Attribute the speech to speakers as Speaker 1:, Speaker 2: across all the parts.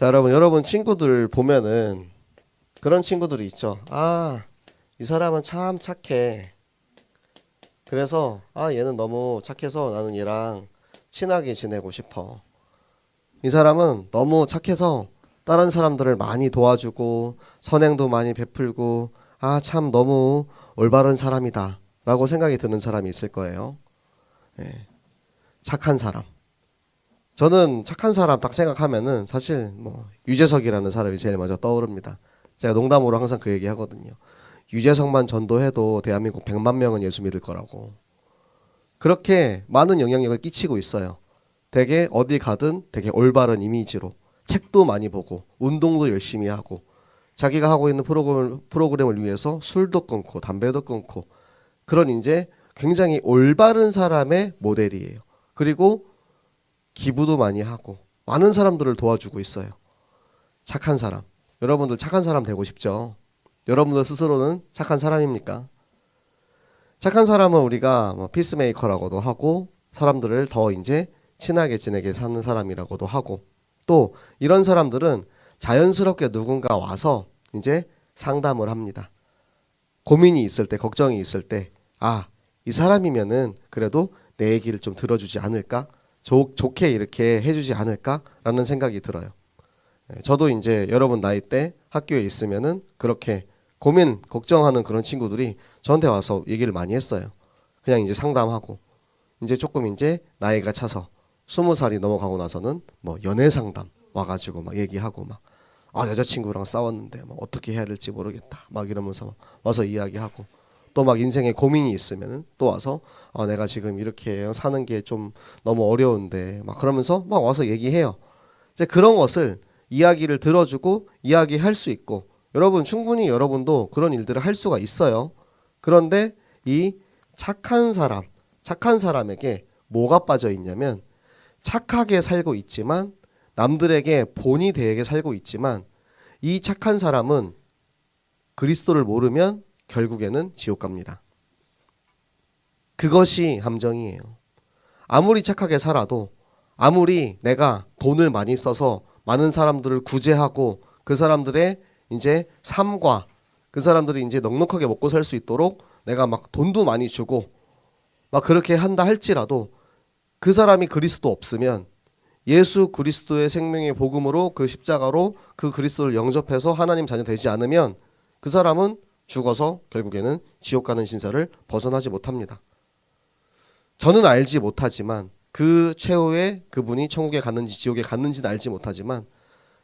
Speaker 1: 자, 여러분 친구들 보면은 그런 친구들이 있죠. 아, 이 사람은 참 착해. 그래서 얘는 너무 착해서 나는 얘랑 친하게 지내고 싶어. 이 사람은 너무 착해서 다른 사람들을 많이 도와주고 선행도 많이 베풀고 참 너무 올바른 사람이다 라고 생각이 드는 사람이 있을 거예요. 예, 착한 사람. 저는 착한 사람 딱 생각하면은 사실 뭐 유재석이라는 사람이 제일 먼저 떠오릅니다. 제가 농담으로 항상 그 얘기 하거든요. 유재석만 전도해도 대한민국 100만 명은 예수 믿을 거라고. 그렇게 많은 영향력을 끼치고 있어요. 되게 어디 가든 되게 올바른 이미지로 책도 많이 보고 운동도 열심히 하고 자기가 하고 있는 프로그램을 위해서 술도 끊고 담배도 끊고 그런 이제 굉장히 올바른 사람의 모델이에요. 그리고 기부도 많이 하고 많은 사람들을 도와주고 있어요. 착한 사람. 여러분들 착한 사람 되고 싶죠? 여러분들 스스로는 착한 사람입니까? 착한 사람은 우리가 뭐 피스메이커라고도 하고 사람들을 더 이제 친하게 지내게 사는 사람이라고도 하고 또 이런 사람들은 자연스럽게 누군가 와서 이제 상담을 합니다. 고민이 있을 때, 걱정이 있을 때, 이 사람이면은 그래도 내 얘기를 좀 들어주지 않을까? 좋게 이렇게 해주지 않을까라는 생각이 들어요. 저도 이제 여러분 나이 때 학교에 있으면은 그렇게 고민, 걱정하는 그런 친구들이 저한테 와서 얘기를 많이 했어요. 그냥 이제 상담하고 이제 조금 이제 나이가 차서 20살이 넘어가고 나서는 뭐 연애 상담 와가지고 막 얘기하고 막 여자친구랑 싸웠는데 뭐 어떻게 해야 될지 모르겠다 막 이러면서 와서 이야기하고 또 막 인생에 고민이 있으면은 또 와서 내가 지금 이렇게 사는 게 좀 너무 어려운데 막 그러면서 막 와서 얘기해요. 이제 그런 것을 이야기를 들어주고 이야기할 수 있고 여러분 충분히 여러분도 그런 일들을 할 수가 있어요. 그런데 이 착한 사람에게 뭐가 빠져 있냐면 착하게 살고 있지만 남들에게 본이 되게 살고 있지만 이 착한 사람은 그리스도를 모르면 결국에는 지옥 갑니다. 그것이 함정이에요. 아무리 착하게 살아도 아무리 내가 돈을 많이 써서 많은 사람들을 구제하고 그 사람들의 이제 삶과 그 사람들이 이제 넉넉하게 먹고 살 수 있도록 내가 막 돈도 많이 주고 막 그렇게 한다 할지라도 그 사람이 그리스도 없으면 예수 그리스도의 생명의 복음으로 그 십자가로 그 그리스도를 영접해서 하나님 자녀 되지 않으면 그 사람은 죽어서 결국에는 지옥 가는 신사를 벗어나지 못합니다. 저는 알지 못하지만 그 최후에 그분이 천국에 갔는지 지옥에 갔는지는 알지 못하지만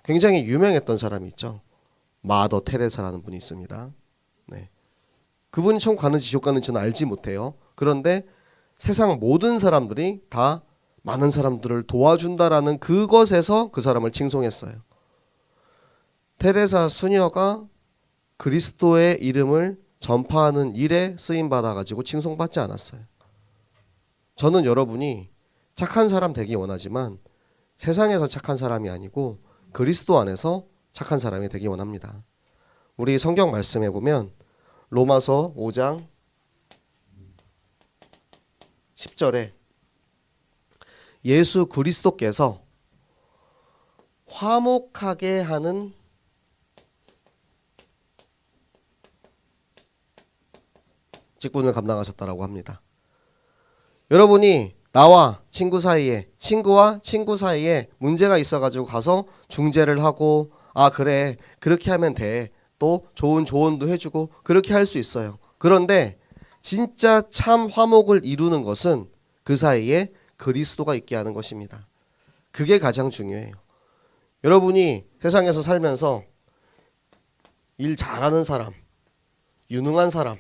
Speaker 1: 굉장히 유명했던 사람이 있죠. 마더 테레사라는 분이 있습니다. 네. 그분이 천국 가는지 지옥 가는지 저는 알지 못해요. 그런데 세상 모든 사람들이 다 많은 사람들을 도와준다라는 그것에서 그 사람을 칭송했어요. 테레사 수녀가 그리스도의 이름을 전파하는 일에 쓰임받아가지고 칭송받지 않았어요. 저는 여러분이 착한 사람 되기 원하지만 세상에서 착한 사람이 아니고 그리스도 안에서 착한 사람이 되기 원합니다. 우리 성경 말씀해 보면 로마서 5장 10절에 예수 그리스도께서 화목하게 하는 직분을 감당하셨다라고 합니다. 여러분이 나와 친구와 친구 사이에 문제가 있어가지고 가서 중재를 하고 그래 그렇게 하면 돼. 또 좋은 조언도 해주고 그렇게 할 수 있어요. 그런데 진짜 참 화목을 이루는 것은 그 사이에 그리스도가 있게 하는 것입니다. 그게 가장 중요해요. 여러분이 세상에서 살면서 일 잘하는 사람, 유능한 사람,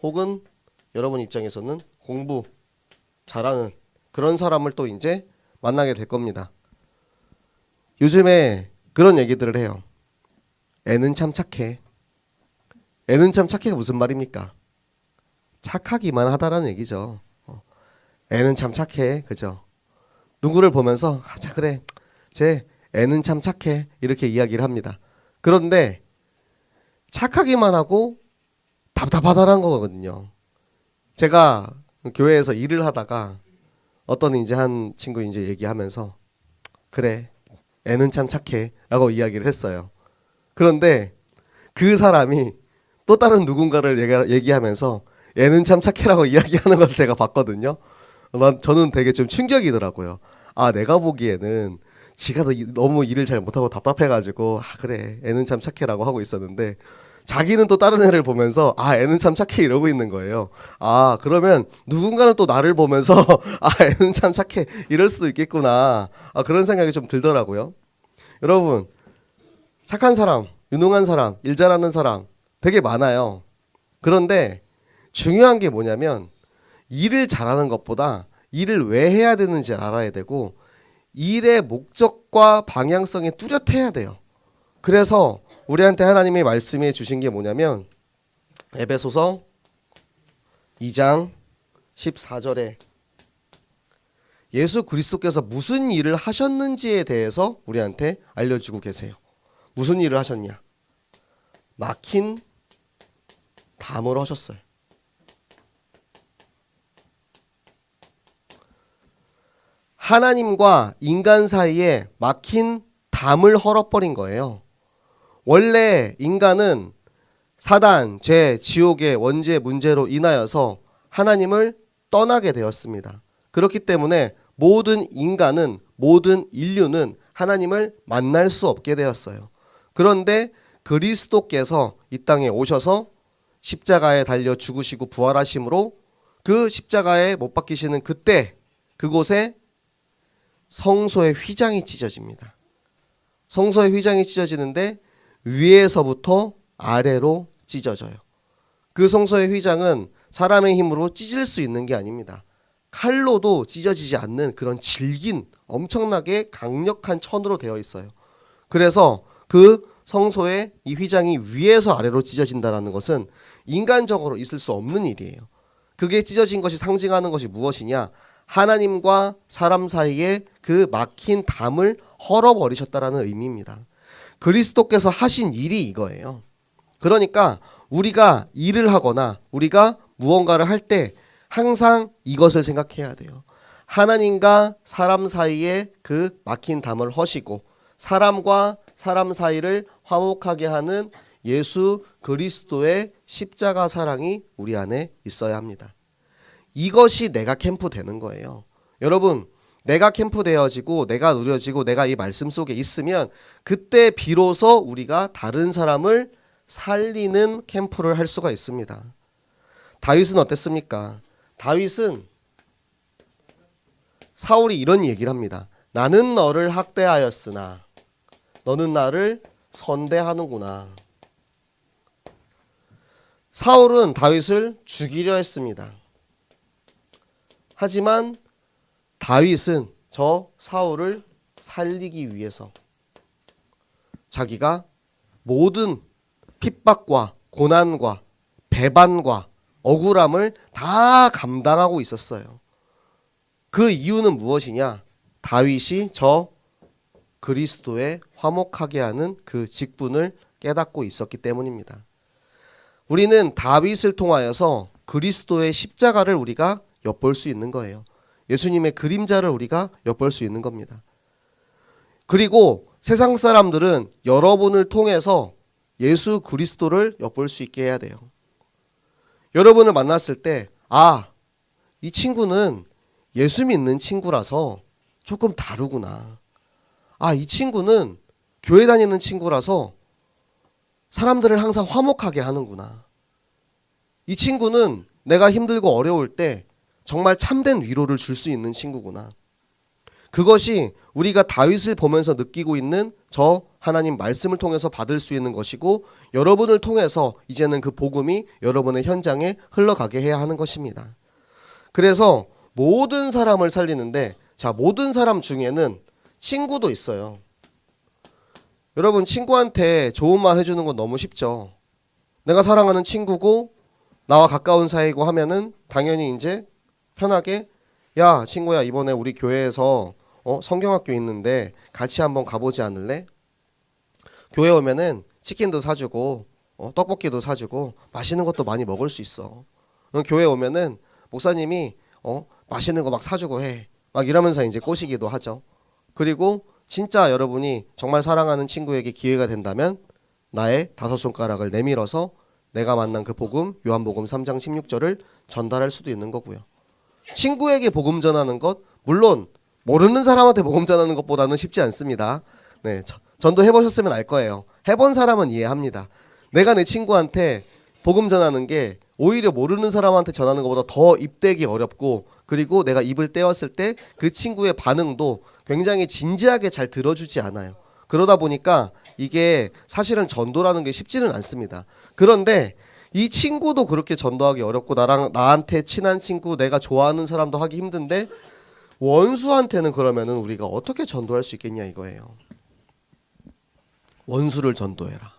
Speaker 1: 혹은 여러분 입장에서는 공부 잘하는 그런 사람을 또 이제 만나게 될 겁니다. 요즘에 그런 얘기들을 해요. 애는 참 착해. 애는 참 착해가 무슨 말입니까? 착하기만 하다라는 얘기죠. 애는 참 착해. 그죠? 누구를 보면서 자 그래 쟤 애는 참 착해 이렇게 이야기를 합니다. 그런데 착하기만 하고 답답하다는 거거든요. 제가 교회에서 일을 하다가 어떤 이제 한 친구 이제 얘기하면서 그래, 애는 참 착해라고 이야기를 했어요. 그런데 그 사람이 또 다른 누군가를 얘기하면서 애는 참 착해라고 이야기하는 것을 제가 봤거든요. 저는 되게 좀 충격이더라고요. 아, 내가 보기에는 지가 너무 일을 잘 못하고 답답해가지고 아 그래 애는 참 착해라고 하고 있었는데 자기는 또 다른 애를 보면서 아 애는 참 착해 이러고 있는 거예요. 아 그러면 누군가는 또 나를 보면서 아 애는 참 착해 이럴 수도 있겠구나. 아 그런 생각이 좀 들더라고요. 여러분 착한 사람, 유능한 사람, 일 잘하는 사람 되게 많아요. 그런데 중요한 게 뭐냐면 일을 잘하는 것보다 일을 왜 해야 되는지 알아야 되고 일의 목적과 방향성이 뚜렷해야 돼요. 그래서 우리한테 하나님이 말씀해 주신 게 뭐냐면 에베소서 2장 14절에 예수 그리스도께서 무슨 일을 하셨는지에 대해서 우리한테 알려주고 계세요. 무슨 일을 하셨냐? 막힌 담을 하셨어요. 하나님과 인간 사이에 막힌 담을 헐어버린 거예요. 원래 인간은 사단, 죄, 지옥의 원죄 문제로 인하여서 하나님을 떠나게 되었습니다. 그렇기 때문에 모든 인간은, 모든 인류는 하나님을 만날 수 없게 되었어요. 그런데 그리스도께서 이 땅에 오셔서 십자가에 달려 죽으시고 부활하심으로 그 십자가에 못 박히시는 그때 그곳에 성소의 휘장이 찢어집니다. 성소의 휘장이 찢어지는데 위에서부터 아래로 찢어져요. 그 성소의 휘장은 사람의 힘으로 찢을 수 있는 게 아닙니다. 칼로도 찢어지지 않는 그런 질긴 엄청나게 강력한 천으로 되어 있어요. 그래서 그 성소의 이 휘장이 위에서 아래로 찢어진다는 것은 인간적으로 있을 수 없는 일이에요. 그게 찢어진 것이 상징하는 것이 무엇이냐? 하나님과 사람 사이에 그 막힌 담을 헐어버리셨다라는 의미입니다. 그리스도께서 하신 일이 이거예요. 그러니까 우리가 일을 하거나 우리가 무언가를 할 때 항상 이것을 생각해야 돼요. 하나님과 사람 사이에 그 막힌 담을 허시고 사람과 사람 사이를 화목하게 하는 예수 그리스도의 십자가 사랑이 우리 안에 있어야 합니다. 이것이 내가 캠프 되는 거예요. 여러분, 내가 캠프 되어지고 내가 누려지고 내가 이 말씀 속에 있으면 그때 비로소 우리가 다른 사람을 살리는 캠프를 할 수가 있습니다. 다윗은 어땠습니까? 다윗은 사울이 이런 얘기를 합니다. 나는 너를 학대하였으나 너는 나를 선대하는구나. 사울은 다윗을 죽이려 했습니다. 하지만 다윗은 저 사울을 살리기 위해서 자기가 모든 핍박과 고난과 배반과 억울함을 다 감당하고 있었어요. 그 이유는 무엇이냐? 다윗이 저 그리스도의 화목하게 하는 그 직분을 깨닫고 있었기 때문입니다. 우리는 다윗을 통하여서 그리스도의 십자가를 우리가 엿볼 수 있는 거예요. 예수님의 그림자를 우리가 엿볼 수 있는 겁니다. 그리고 세상 사람들은 여러분을 통해서 예수 그리스도를 엿볼 수 있게 해야 돼요. 여러분을 만났을 때 아, 이 친구는 예수 믿는 친구라서 조금 다르구나. 아, 이 친구는 교회 다니는 친구라서 사람들을 항상 화목하게 하는구나. 이 친구는 내가 힘들고 어려울 때 정말 참된 위로를 줄 수 있는 친구구나. 그것이 우리가 다윗을 보면서 느끼고 있는 저 하나님 말씀을 통해서 받을 수 있는 것이고 여러분을 통해서 이제는 그 복음이 여러분의 현장에 흘러가게 해야 하는 것입니다. 그래서 모든 사람을 살리는데 자, 모든 사람 중에는 친구도 있어요. 여러분 친구한테 좋은 말 해주는 건 너무 쉽죠. 내가 사랑하는 친구고 나와 가까운 사이고 하면은 당연히 이제 편하게 야 친구야 이번에 우리 교회에서 성경학교 있는데 같이 한번 가보지 않을래? 교회 오면은 치킨도 사주고 떡볶이도 사주고 맛있는 것도 많이 먹을 수 있어. 교회 오면은 목사님이 맛있는 거 막 사주고 해. 막 이러면서 이제 꼬시기도 하죠. 그리고 진짜 여러분이 정말 사랑하는 친구에게 기회가 된다면 나의 5손가락을 내밀어서 내가 만난 그 복음, 요한복음 3장 16절을 전달할 수도 있는 거고요. 친구에게 복음 전하는 것, 물론 모르는 사람한테 복음 전하는 것보다는 쉽지 않습니다. 네, 전도 해보셨으면 알 거예요. 해본 사람은 이해합니다. 내가 내 친구한테 복음 전하는 게 오히려 모르는 사람한테 전하는 것보다 더 입대기 어렵고, 그리고 내가 입을 떼었을 때 그 친구의 반응도 굉장히 진지하게 잘 들어주지 않아요. 그러다 보니까 이게 사실은 전도라는 게 쉽지는 않습니다. 그런데 이 친구도 그렇게 전도하기 어렵고 나한테 친한 친구, 내가 좋아하는 사람도 하기 힘든데 원수한테는 그러면은 우리가 어떻게 전도할 수 있겠냐 이거예요. 원수를 전도해라.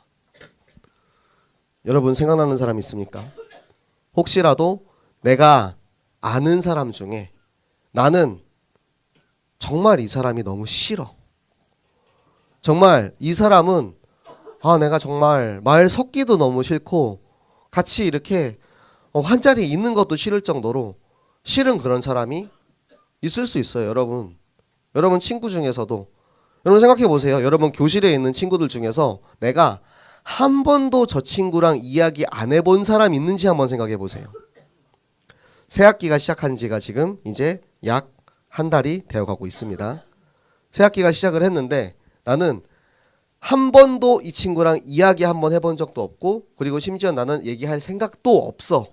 Speaker 1: 여러분 생각나는 사람 있습니까? 혹시라도 내가 아는 사람 중에 나는 정말 이 사람이 너무 싫어. 정말 이 사람은 내가 정말 말 섞기도 너무 싫고 같이 이렇게 한 자리에 있는 것도 싫을 정도로 싫은 그런 사람이 있을 수 있어요. 여러분 친구 중에서도 여러분 생각해 보세요. 여러분 교실에 있는 친구들 중에서 내가 한 번도 저 친구랑 이야기 안 해본 사람 있는지 한번 생각해 보세요. 새 학기가 시작한 지가 지금 이제 약 한 달이 되어가고 있습니다. 새 학기가 시작을 했는데 나는 한 번도 이 친구랑 이야기 한번 해본 적도 없고, 그리고 심지어 나는 얘기할 생각도 없어.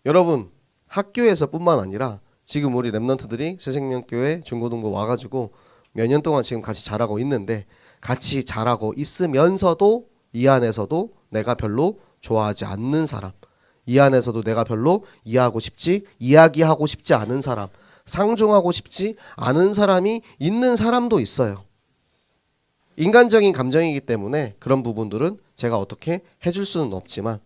Speaker 1: 여러분 학교에서 뿐만 아니라 지금 우리 랩런트들이 새생명교회 중고등부 와가지고 몇 년 동안 지금 같이 자라고 있는데, 같이 자라고 있으면서도 이 안에서도 내가 별로 좋아하지 않는 사람, 이 안에서도 내가 별로 이야기하고 싶지 않은 사람, 상종하고 싶지 않은 사람이 있는 사람도 있어요. 인간적인 감정이기 때문에 그런 부분들은 제가 어떻게 해줄 수는 없지만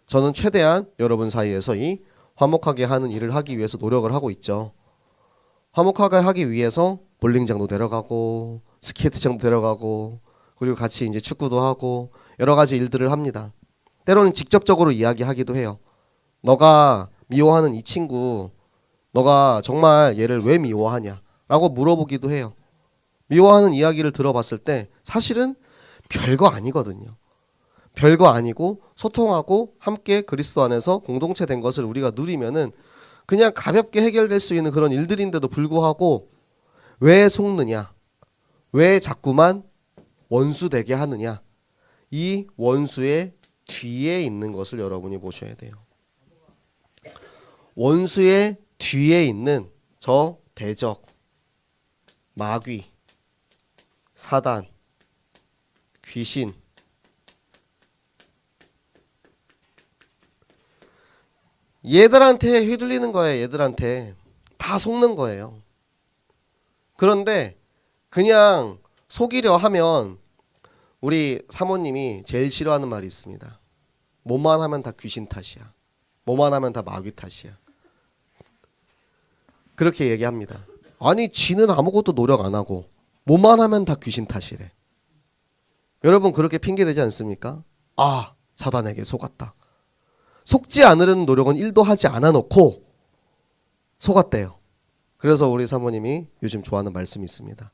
Speaker 1: 저는 최대한 여러분 사이에서 이 화목하게 하는 일을 하기 위해서 노력을 하고 있죠. 화목하게 하기 위해서 볼링장도 데려가고 스케이트장도 데려가고, 그리고 같이 이제 축구도 하고 여러 가지 일들을 합니다. 때로는 직접적으로 이야기하기도 해요. 너가 미워하는 이 친구, 너가 정말 얘를 왜 미워하냐 라고 물어보기도 해요. 미워하는 이야기를 들어봤을 때 사실은 별거 아니거든요. 별거 아니고 소통하고 함께 그리스도 안에서 공동체 된 것을 우리가 누리면은 그냥 가볍게 해결될 수 있는 그런 일들인데도 불구하고 왜 속느냐, 왜 자꾸만 원수 되게 하느냐, 이 원수의 뒤에 있는 것을 여러분이 보셔야 돼요. 원수의 뒤에 있는 저 대적, 마귀, 사단, 귀신, 얘들한테 휘둘리는 거예요. 얘들한테 다 속는 거예요. 그런데 그냥 속이려 하면 우리 사모님이 제일 싫어하는 말이 있습니다. 뭐만 하면 다 귀신 탓이야. 뭐만 하면 다 마귀 탓이야. 그렇게 얘기합니다. 아니 지는 아무것도 노력 안 하고 뭐만 하면 다 귀신 탓이래. 여러분 그렇게 핑계대지 않습니까? 사단에게 속았다. 속지 않으려는 노력은 1도 하지 않아 놓고 속았대요. 그래서 우리 사모님이 요즘 좋아하는 말씀이 있습니다.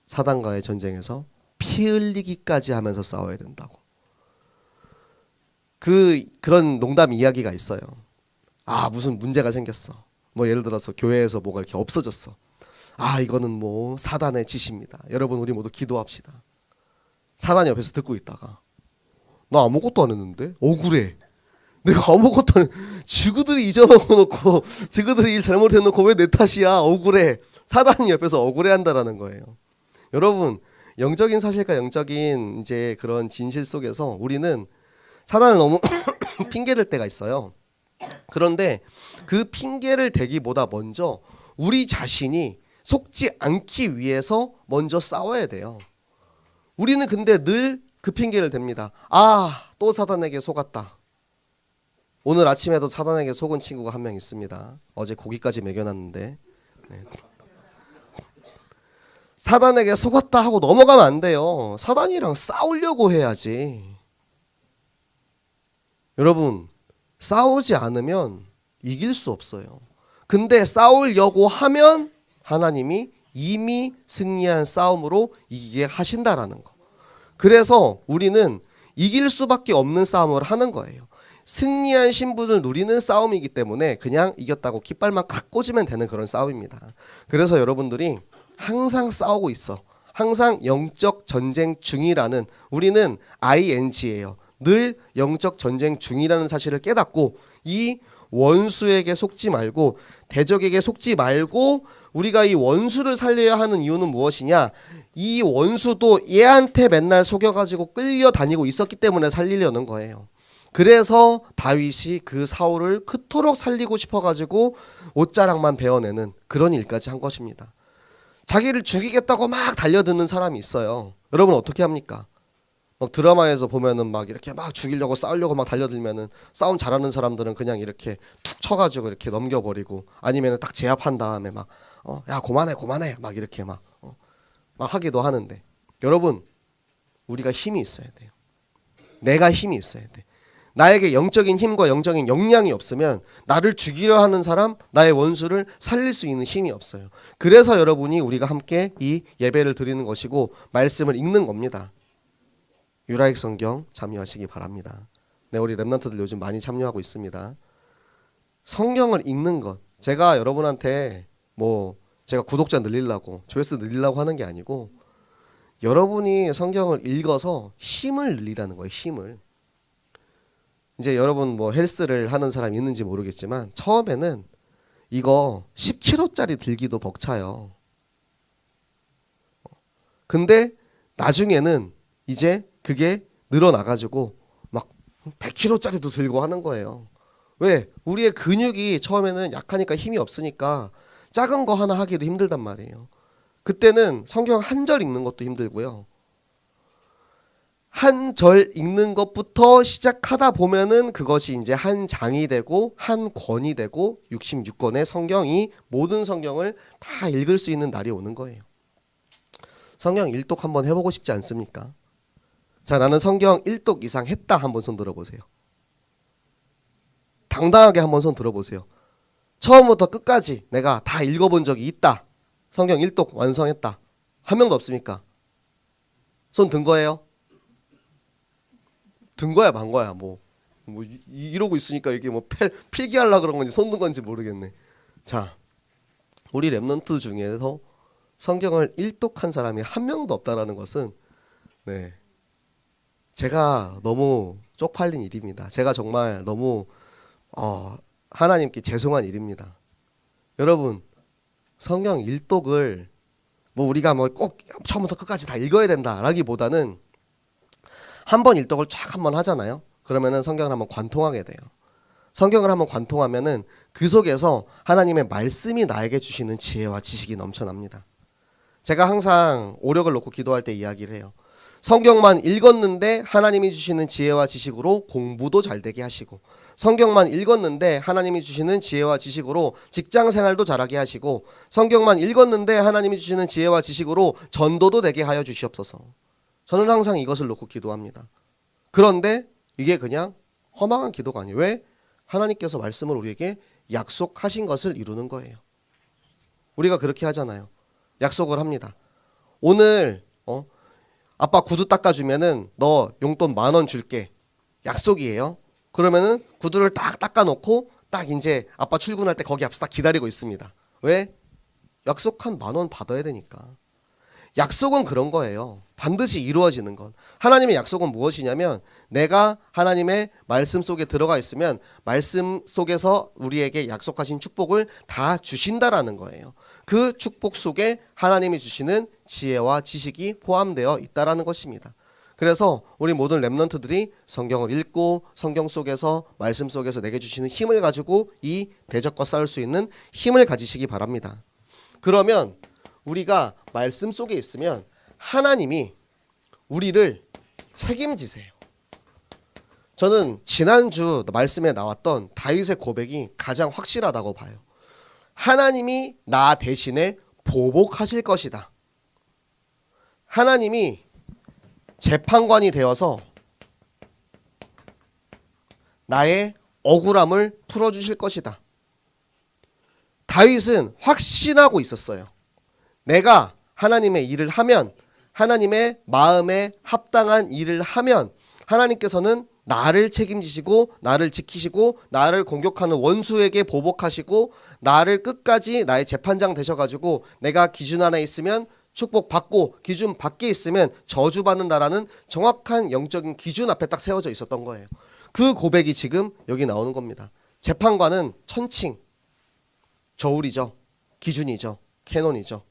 Speaker 1: 사단과의 전쟁에서 피 흘리기까지 하면서 싸워야 된다고. 그런 농담 이야기가 있어요. 무슨 문제가 생겼어. 뭐 예를 들어서 교회에서 뭐가 이렇게 없어졌어. 이거는 뭐 사단의 짓입니다. 여러분 우리 모두 기도합시다. 사단이 옆에서 듣고 있다가 나 아무것도 안 했는데 억울해. 내가 아무것도 지그들이 잊어먹어 놓고 지그들이 일 잘못해놓고 왜 내 탓이야, 억울해. 사단이 옆에서 억울해한다라는 거예요. 여러분 영적인 사실과 영적인 이제 그런 진실 속에서 우리는 사단을 너무 핑계댈 때가 있어요. 그런데 그 핑계를 대기보다 먼저 우리 자신이 속지 않기 위해서 먼저 싸워야 돼요. 우리는 근데 늘 그 핑계를 댑니다. 또 사단에게 속았다. 오늘 아침에도 사단에게 속은 친구가 한 명 있습니다. 어제 고기까지 먹여놨는데. 네. 사단에게 속았다 하고 넘어가면 안 돼요. 사단이랑 싸우려고 해야지. 여러분 싸우지 않으면 이길 수 없어요. 근데 싸우려고 하면 하나님이 이미 승리한 싸움으로 이기게 하신다라는 거. 그래서 우리는 이길 수밖에 없는 싸움을 하는 거예요. 승리한 신분을 누리는 싸움이기 때문에 그냥 이겼다고 깃발만 칵 꽂으면 되는 그런 싸움입니다. 그래서 여러분들이 항상 싸우고 있어. 항상 영적 전쟁 중이라는, 우리는 ing예요. 늘 영적 전쟁 중이라는 사실을 깨닫고 이 원수에게 속지 말고, 대적에게 속지 말고, 우리가 이 원수를 살려야 하는 이유는 무엇이냐? 이 원수도 얘한테 맨날 속여가지고 끌려다니고 있었기 때문에 살리려는 거예요. 그래서 다윗이 그 사울을 그토록 살리고 싶어가지고 옷자락만 베어내는 그런 일까지 한 것입니다. 자기를 죽이겠다고 막 달려드는 사람이 있어요. 여러분 어떻게 합니까? 막 드라마에서 보면은 막 이렇게 막 죽이려고 싸우려고 막 달려들면은, 싸움 잘하는 사람들은 그냥 이렇게 툭 쳐가지고 이렇게 넘겨버리고, 아니면은 딱 제압한 다음에 막 야 그만해 막 이렇게 막 하기도 하는데, 여러분 우리가 힘이 있어야 돼요. 내가 힘이 있어야 돼. 나에게 영적인 힘과 영적인 역량이 없으면 나를 죽이려 하는 사람, 나의 원수를 살릴 수 있는 힘이 없어요. 그래서 여러분이, 우리가 함께 이 예배를 드리는 것이고 말씀을 읽는 겁니다. 유라익 성경 참여하시기 바랍니다. 네, 우리 랩런트들 요즘 많이 참여하고 있습니다. 성경을 읽는 것, 제가 여러분한테 제가 구독자 늘리려고, 조회수 늘리려고 하는 게 아니고, 여러분이 성경을 읽어서 힘을 늘리라는 거예요. 힘을. 이제 여러분 헬스를 하는 사람이 있는지 모르겠지만, 처음에는 이거 10kg짜리 들기도 벅차요. 근데 나중에는 이제 그게 늘어나가지고 막 100kg짜리도 들고 하는 거예요. 왜? 우리의 근육이 처음에는 약하니까, 힘이 없으니까 작은 거 하나 하기도 힘들단 말이에요. 그때는 성경 한 절 읽는 것도 힘들고요. 한 절 읽는 것부터 시작하다 보면은 그것이 이제 한 장이 되고 한 권이 되고 66권의 성경이, 모든 성경을 다 읽을 수 있는 날이 오는 거예요. 성경 일독 한번 해보고 싶지 않습니까? 자, 나는 성경 1독 이상 했다. 한번 손 들어보세요. 당당하게 한번 손 들어보세요. 처음부터 끝까지 내가 다 읽어본 적이 있다. 성경 1독 완성했다. 한 명도 없습니까? 손 든 거예요? 든 거야 만 거야 이러고 있으니까 이게 필기하려고 그런 건지 손 든 건지 모르겠네. 자, 우리 랩런트 중에서 성경을 1독한 사람이 한 명도 없다라는 것은, 네, 제가 너무 쪽팔린 일입니다. 제가 정말 너무 하나님께 죄송한 일입니다. 여러분, 성경 1독을 우리가 꼭 처음부터 끝까지 다 읽어야 된다라기보다는, 한번 1독을 쫙 한번 하잖아요. 그러면은 성경을 한번 관통하게 돼요. 성경을 한번 관통하면은 그 속에서 하나님의 말씀이 나에게 주시는 지혜와 지식이 넘쳐납니다. 제가 항상 오력을 놓고 기도할 때 이야기를 해요. 성경만 읽었는데 하나님이 주시는 지혜와 지식으로 공부도 잘 되게 하시고, 성경만 읽었는데 하나님이 주시는 지혜와 지식으로 직장 생활도 잘하게 하시고, 성경만 읽었는데 하나님이 주시는 지혜와 지식으로 전도도 되게 하여 주시옵소서. 저는 항상 이것을 놓고 기도합니다. 그런데 이게 그냥 허망한 기도가 아니에요. 왜? 하나님께서 말씀을 우리에게 약속하신 것을 이루는 거예요. 우리가 그렇게 하잖아요. 약속을 합니다. 오늘 아빠 구두 닦아주면은 너 용돈 10,000원 줄게. 약속이에요. 그러면은 구두를 딱 닦아놓고 딱 이제 아빠 출근할 때 거기 앞에서 딱 기다리고 있습니다. 왜? 약속한 10,000원 받아야 되니까. 약속은 그런 거예요. 반드시 이루어지는 것. 하나님의 약속은 무엇이냐면, 내가 하나님의 말씀 속에 들어가 있으면 말씀 속에서 우리에게 약속하신 축복을 다 주신다라는 거예요. 그 축복 속에 하나님이 주시는 지혜와 지식이 포함되어 있다라는 것입니다. 그래서 우리 모든 랩런트들이 성경을 읽고 성경 속에서, 말씀 속에서 내게 주시는 힘을 가지고 이 대적과 싸울 수 있는 힘을 가지시기 바랍니다. 그러면 우리가 말씀 속에 있으면 하나님이 우리를 책임지세요. 저는 지난주 말씀에 나왔던 다윗의 고백이 가장 확실하다고 봐요. 하나님이 나 대신에 보복하실 것이다. 하나님이 재판관이 되어서 나의 억울함을 풀어주실 것이다. 다윗은 확신하고 있었어요. 내가 하나님의 일을 하면, 하나님의 마음에 합당한 일을 하면 하나님께서는 나를 책임지시고 나를 지키시고 나를 공격하는 원수에게 보복하시고 나를 끝까지 나의 재판장 되셔가지고 내가 기준 안에 있으면 축복받고 기준 밖에 있으면 저주받는다라는 정확한 영적인 기준 앞에 딱 세워져 있었던 거예요. 그 고백이 지금 여기 나오는 겁니다. 재판관은 천칭, 저울이죠. 기준이죠. 캐논이죠.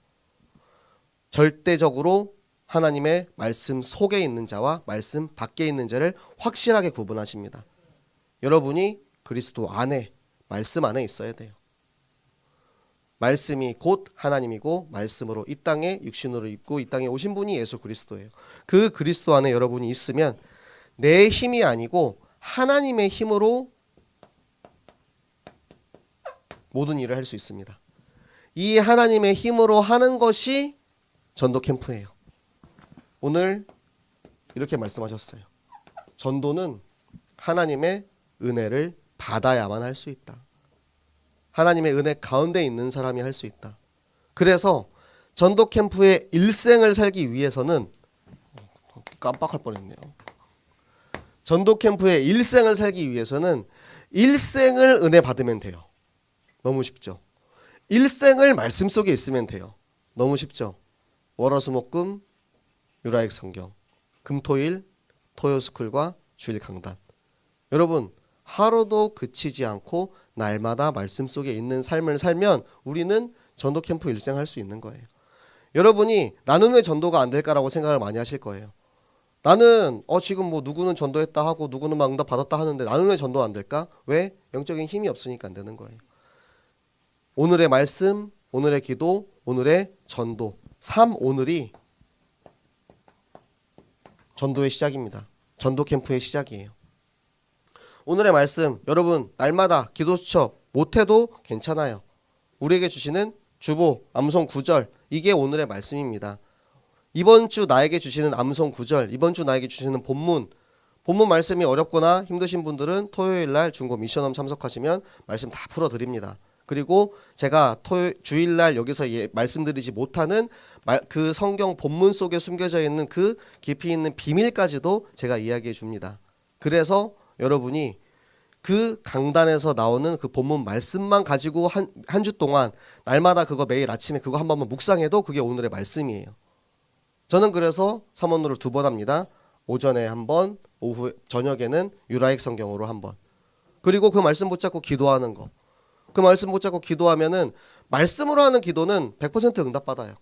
Speaker 1: 절대적으로 하나님의 말씀 속에 있는 자와 말씀 밖에 있는 자를 확실하게 구분하십니다. 여러분이 그리스도 안에, 말씀 안에 있어야 돼요. 말씀이 곧 하나님이고 말씀으로 이 땅에 육신으로 입고 이 땅에 오신 분이 예수 그리스도예요. 그 그리스도 안에 여러분이 있으면 내 힘이 아니고 하나님의 힘으로 모든 일을 할 수 있습니다. 이 하나님의 힘으로 하는 것이 전도 캠프예요. 오늘 이렇게 말씀하셨어요. 전도는 하나님의 은혜를 받아야만 할 수 있다. 하나님의 은혜 가운데 있는 사람이 할 수 있다. 그래서 전도 캠프의 일생을 살기 위해서는 깜빡할 뻔했네요. 전도 캠프의 일생을 살기 위해서는 일생을 은혜 받으면 돼요. 너무 쉽죠. 일생을 말씀 속에 있으면 돼요. 너무 쉽죠. 월화수목금 유라익 성경, 금토일 토요스쿨과 주일 강단. 여러분 하루도 그치지 않고 날마다 말씀 속에 있는 삶을 살면 우리는 전도 캠프 일생 할 수 있는 거예요. 여러분이 나는 왜 전도가 안 될까라고 생각을 많이 하실 거예요. 나는 지금 뭐 누구는 전도했다 하고 누구는 막 응답 받았다 하는데 나는 왜 전도 안 될까? 왜? 영적인 힘이 없으니까 안 되는 거예요. 오늘의 말씀, 오늘의 기도, 오늘의 전도, 3오늘이 전도의 시작입니다. 전도 캠프의 시작이에요. 오늘의 말씀 여러분 날마다 기도 수첩 못해도 괜찮아요. 우리에게 주시는 주보 암송 9절 이게 오늘의 말씀입니다. 이번 주 나에게 주시는 암송 9절 이번 주 나에게 주시는 본문 말씀이 어렵거나 힘드신 분들은 토요일날 중고 미션홈 참석하시면 말씀 다 풀어드립니다. 그리고 제가 주일날 여기서 말씀드리지 못하는 그 성경 본문 속에 숨겨져 있는 그 깊이 있는 비밀까지도 제가 이야기해 줍니다. 그래서 여러분이 그 강단에서 나오는 그 본문 말씀만 가지고 한 주 동안 날마다 그거 매일 아침에 그거 한 번만 묵상해도 그게 오늘의 말씀이에요. 저는 그래서 삼원로를 2번 합니다. 오전에 한 번, 오후 저녁에는 유라익 성경으로 한 번. 그리고 그 말씀 붙잡고 기도하는 거. 그 말씀 붙잡고 기도하면은 말씀으로 하는 기도는 100% 응답받아요.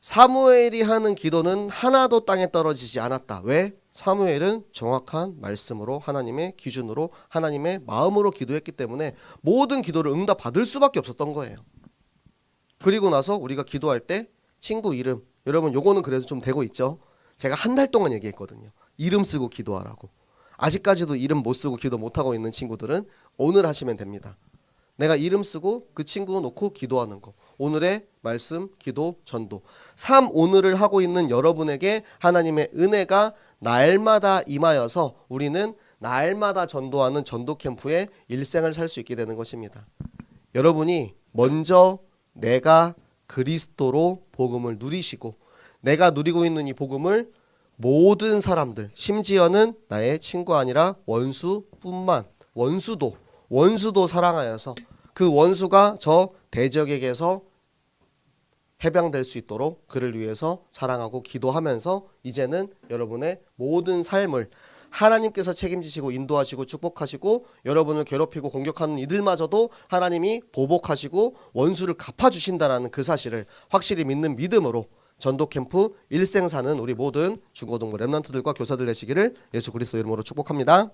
Speaker 1: 사무엘이 하는 기도는 하나도 땅에 떨어지지 않았다. 왜? 사무엘은 정확한 말씀으로 하나님의 기준으로 하나님의 마음으로 기도했기 때문에 모든 기도를 응답받을 수밖에 없었던 거예요. 그리고 나서 우리가 기도할 때 친구 이름 여러분 요거는 그래도 좀 되고 있죠. 제가 한 달 동안 얘기했거든요. 이름 쓰고 기도하라고. 아직까지도 이름 못 쓰고 기도 못하고 있는 친구들은 오늘 하시면 됩니다. 내가 이름 쓰고 그 친구 놓고 기도하는 거. 오늘의 말씀, 기도, 전도. 3오늘을 하고 있는 여러분에게 하나님의 은혜가 날마다 임하여서 우리는 날마다 전도하는 전도 캠프의 일생을 살 수 있게 되는 것입니다. 여러분이 먼저 내가 그리스도로 복음을 누리시고 내가 누리고 있는 이 복음을 모든 사람들 심지어는 나의 친구 아니라 원수도 사랑하여서 그 원수가 저 대적에게서 해방될 수 있도록 그를 위해서 사랑하고 기도하면서 이제는 여러분의 모든 삶을 하나님께서 책임지시고 인도하시고 축복하시고 여러분을 괴롭히고 공격하는 이들마저도 하나님이 보복하시고 원수를 갚아주신다라는 그 사실을 확실히 믿는 믿음으로 전도 캠프 일생 사는 우리 모든 중고등부 랩런트들과 교사들 되시기를 예수 그리스도 이름으로 축복합니다.